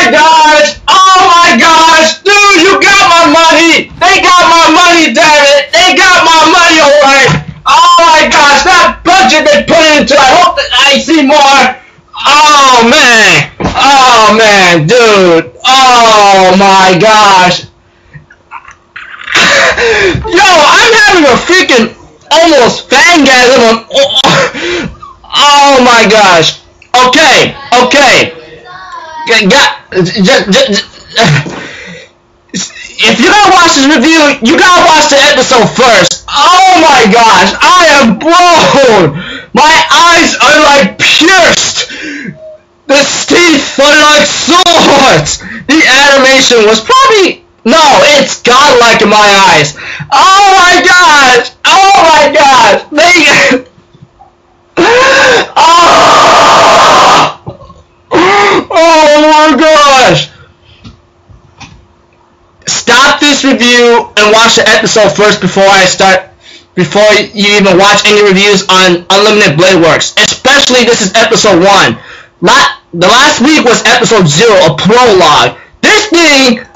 my gosh! Oh my gosh! Dude, you got my money! They got my money, damn it! They got my money, alright! Oh my gosh, that budget they put into, I hope that I see more! Oh man! Oh man, dude! Oh my gosh! Yo, I'm having a freaking almost fangasm. Oh my gosh. Okay. If you're gonna watch this review, you gotta watch the episode first. Oh my gosh, I am blown. My eyes are like pierced. The teeth are like swords. The animation was probably... No, it's godlike in my eyes. Oh my gosh! Oh my gosh! Oh my gosh! Stop this review and watch the episode first before you even watch any reviews on Unlimited Blade Works. Especially this is episode 1. The last week was episode 0, a prologue. This thing...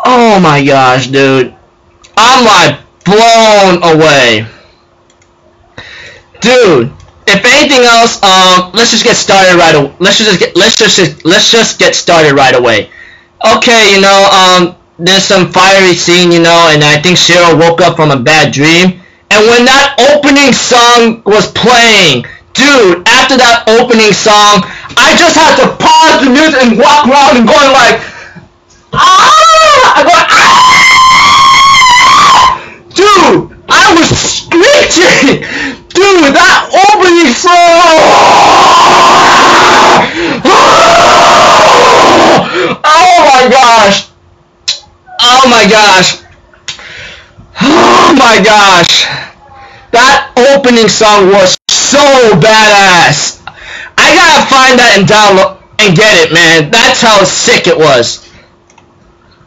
Oh my gosh, dude. I'm like blown away. Dude, if anything else, let's just get started right away. Let's just get started right away. Okay, you know, there's some fiery scene, you know, and I think Shiro woke up from a bad dream. And when that opening song was playing, dude, after that opening song, I just had to pause the music and walk around and going like, I'm going, dude, I was screeching. Dude, that opening song. Oh my gosh. Oh my gosh. Oh my gosh. That opening song was so badass. I gotta find that and download and get it, man. That's how sick it was.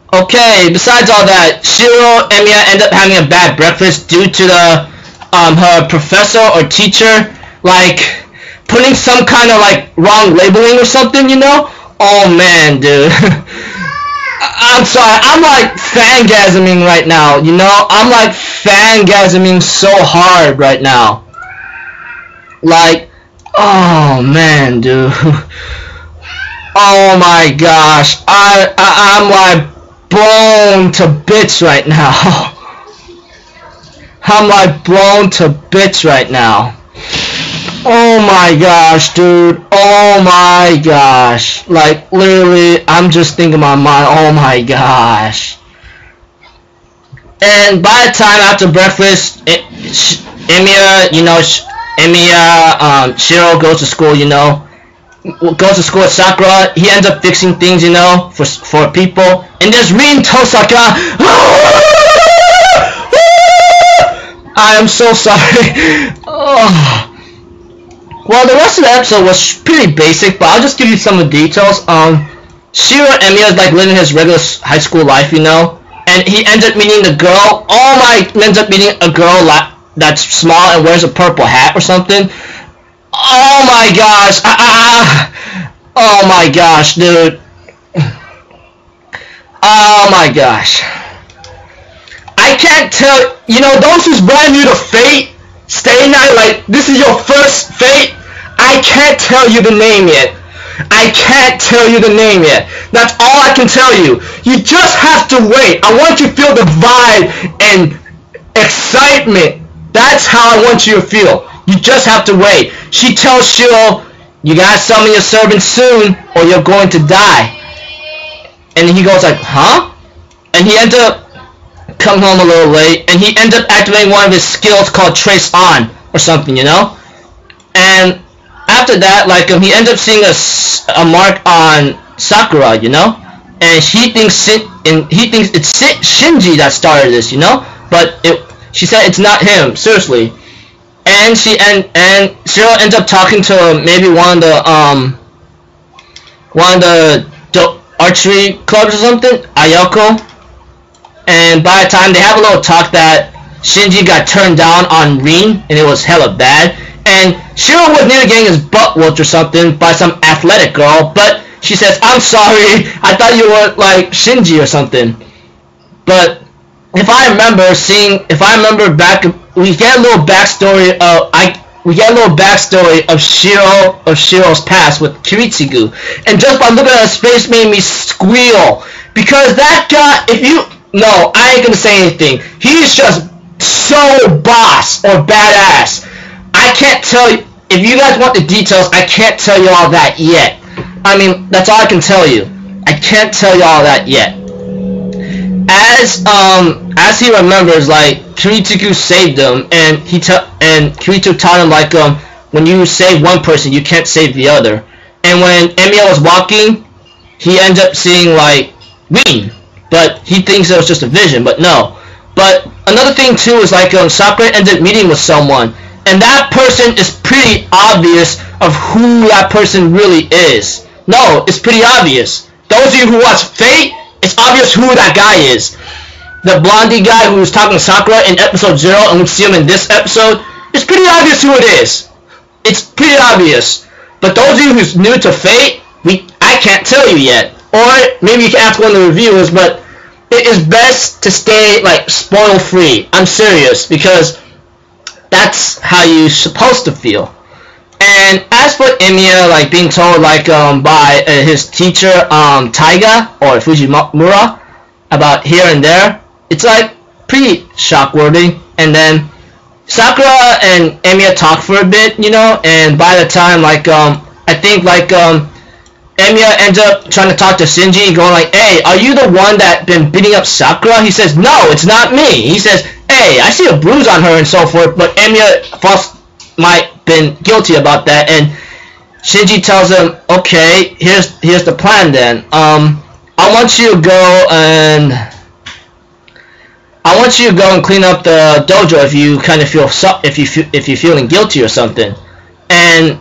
Okay, besides all that, Shiro and Emiya end up having a bad breakfast due to the her professor or teacher like putting some kind of like wrong labeling or something, you know? Oh man, dude. I'm sorry, I'm like fangasming right now, you know? I'm like fangasming so hard right now. Like, oh man, dude. Oh my gosh. I'm like blown to bits right now. I'm like blown to bits right now. Oh my gosh, dude. Oh my gosh. Like literally, I'm just thinking in my mind, oh my gosh. And by the time after breakfast, Emiya, you know, Shiro goes to school, you know. Goes to school with Sakura. He ends up fixing things, you know, for people. And there's Rin Tosaka. I am so sorry. Oh. Well, the rest of the episode was pretty basic, but I'll just give you some of the details. Shiro Emiya is like living his regular high school life, you know, and he ends up meeting the girl. Ends up meeting a girl that's small and wears a purple hat or something. Oh my gosh! Oh my gosh, dude! Oh my gosh! I can't tell. You know, those who's brand new to Fate, Stay Night, like this is your first Fate. I can't tell you the name yet. I can't tell you the name yet. That's all I can tell you. You just have to wait. I want you to feel the vibe and excitement. That's how I want you to feel. You just have to wait. She tells Shiro, you gotta summon your servant soon or you're going to die. And he goes like, huh? And he ends up coming home a little late, and he ends up activating one of his skills called Trace On or something, you know? And after that, like, he ends up seeing a mark on Sakura, you know? And she thinks it's Shinji that started this, you know? But she said it's not him, seriously. And Shiro ends up talking to maybe one of the archery clubs or something, Ayako. And by the time they have a little talk that Shinji got turned down on Rin and it was hella bad. And Shiro was near getting his butt whooped or something by some athletic girl, but she says, "I'm sorry, I thought you were like Shinji or something." But if I remember back, we get a little backstory of Shiro's past with Kiritsugu, and just by looking at his face made me squeal, because that guy, I ain't gonna say anything. He's just so boss or badass. I can't tell you, if you guys want the details, I can't tell you all that yet. I mean, that's all I can tell you. I can't tell you all that yet. As he remembers, like, Kiritsugu saved him, and Kirito taught him, like, when you save one person, you can't save the other. And when Emiya was walking, he ends up seeing, like, Rin, but he thinks it was just a vision, but no. But another thing too is, like, Sakura ends up meeting with someone, and that person is pretty obvious of who that person really is. No, it's pretty obvious. Those of you who watch Fate, it's obvious who that guy is. The blondie guy who was talking to Sakura in episode 0, and we see him in this episode, it's pretty obvious who it is. It's pretty obvious. But those of you who's new to Fate, I can't tell you yet. Or maybe you can ask one of the reviewers, but it is best to stay, like, spoil free. I'm serious, because that's how you're supposed to feel. And as for Emiya, like, being told, like, by his teacher, Taiga, or Fujimura, about here and there, it's, like, pretty shock-worthy. And then Sakura and Emiya talk for a bit, and by the time, like, I think, like, Emiya ends up trying to talk to Shinji, going like, "Hey, are you the one that been beating up Sakura?" He says, "No, it's not me." He says, "Hey, I see a bruise on her," and so forth, but Emiya might been guilty about that, and Shinji tells him, "Okay, here's the plan then. I want you to go and clean up the dojo if you kind of feel if you're feeling guilty or something." And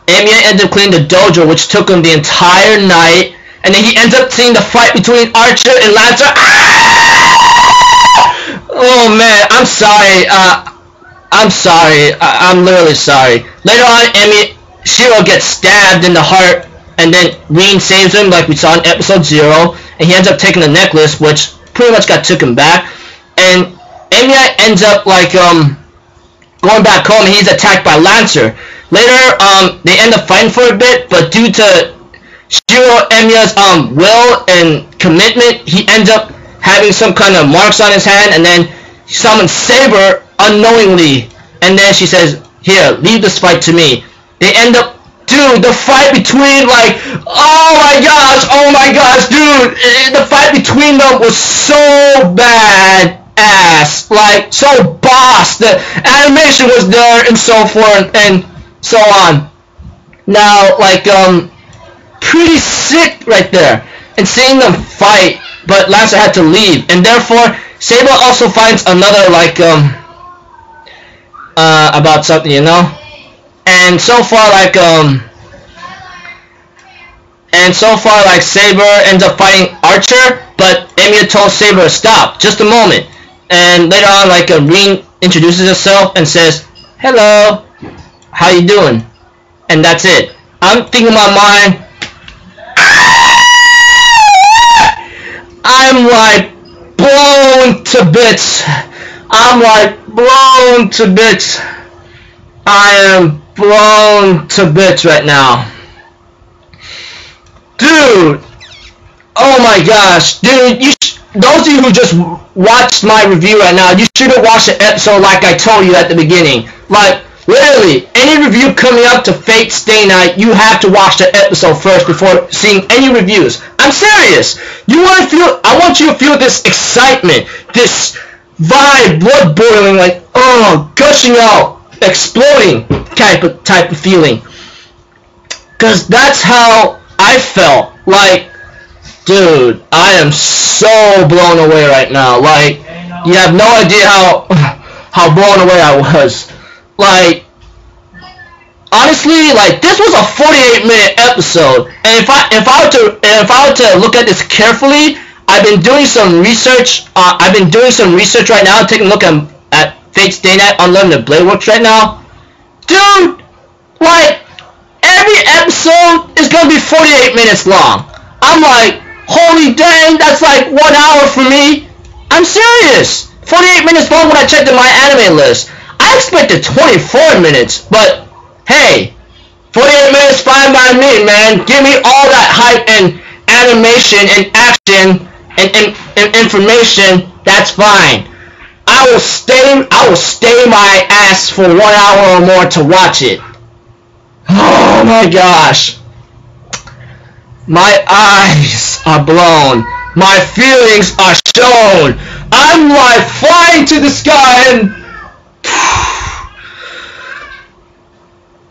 Emiya ends up cleaning the dojo, which took him the entire night, and then he ends up seeing the fight between Archer and Lancer. Oh man, I'm sorry. I'm literally sorry. Later on, Shiro gets stabbed in the heart, and then Rin saves him, like we saw in episode 0, and he ends up taking the necklace, which pretty much got taken back. And Emiya ends up, like, going back home, and he's attacked by Lancer. Later, they end up fighting for a bit, but due to Shiro Emiya's will and commitment, he ends up having some kind of marks on his hand, and then he summons Saber unknowingly, and then she says, "Here, leave this fight to me." They end up, dude, the fight between, like, oh my gosh, dude, the fight between them was so bad ass, like, so boss. The animation was there, and so forth, and so on. Now, like, pretty sick right there, and seeing them fight, but Lancer had to leave, and therefore Saber also finds another, like, about something, and so far, like, Saber ends up fighting Archer, but Emiya told Saber to stop, just a moment, and later on, like, Rin introduces herself and says, "Hello, how you doing?" And that's it. I'm thinking in my mind, I'm like blown to bits. I am blown to bits right now. Dude, oh my gosh, dude, those of you who just watched my review right now, you should have watched the episode like I told you at the beginning. Like, literally, any review coming up to Fate Stay Night, you have to watch the episode first before seeing any reviews. I'm serious. I want you to feel this excitement, this vibe, blood boiling, like, gushing out, exploding type of feeling. Cause that's how I felt. Like, dude, I am so blown away right now. Like, you have no idea how blown away I was. Like, honestly, like, this was a 48-minute episode, and if I were to look at this carefully, I've been doing some research. Right now, taking a look at Fate Stay Night Unlimited Blade Works right now. Dude, like, every episode is gonna be 48 minutes long. I'm like, holy dang, that's like 1 hour for me. I'm serious. 48 minutes long when I checked in my anime list. I expected 24 minutes, but hey, 48 minutes fine by me, man. Give me all that hype and animation and action and information. That's fine. I will stay my ass for 1 hour or more to watch it. Oh my gosh. My eyes are blown. My feelings are shown. I'm like flying to the sky and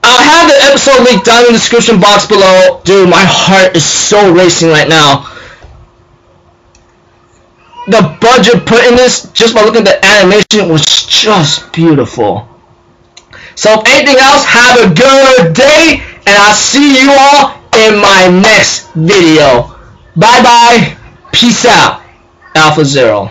I'll have the episode link down in the description box below. Dude, my heart is so racing right now. The budget put in this, just by looking at the animation, was just beautiful. So if anything else, have a good day, and I'll see you all in my next video. Bye bye. Peace out. Alpha Zero.